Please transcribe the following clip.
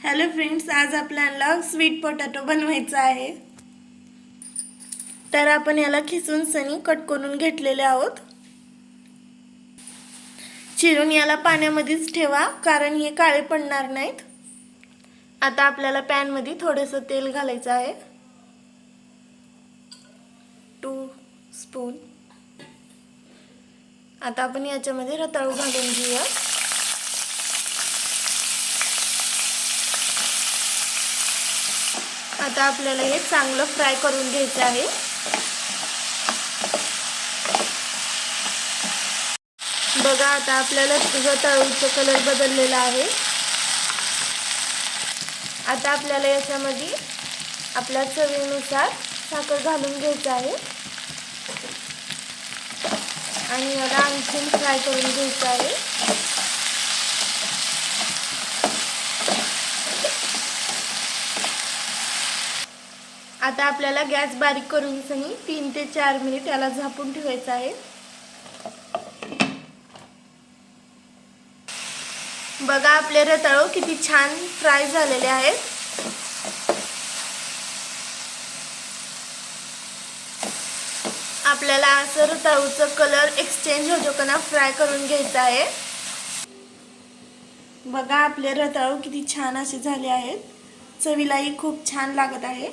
Hello friends, आज आपल्याला sweet potato बनवायचा आहे। तर आपण याला खिसून सनी कट करून घेतलेले आहोत। चिरून याला पाण्यामध्येच ठेवा कारण हे काळे पडणार नाहीत। आता आपल्याला पॅन मध्ये थोडेसे तेल घालायचं आहे, 2 स्पून। आता आपण याच्यामध्ये रताळू घालून घेऊया। आता आपल्याला हे चांगलं फ्राय करून घ्यायचं आहे। बघा, आता आपल्याला रताळूचा कलर बदललेला आहे। आता आपल्याला याच्यामध्ये आपल्या चवीनुसार साखर घालून घ्यायचं आहे आणि याला आणखीन फ्राय करून घ्यायचं आहे। आता आपल्याला गॅस बारीक करून 3 ते 4 मिनिट याला झाकून ठेवायचं आहे। बघा, आपले रताळू किती छान फ्राय झालेले आहेत। आपल्याला असं रताळूचा कलर एक्सचेंज होतो का ना फ्राय करून घ्यायचा आहे। बघा, आपले रताळू किती छान असे झाले आहेत, चवीलाही खूप छान लागत आहे।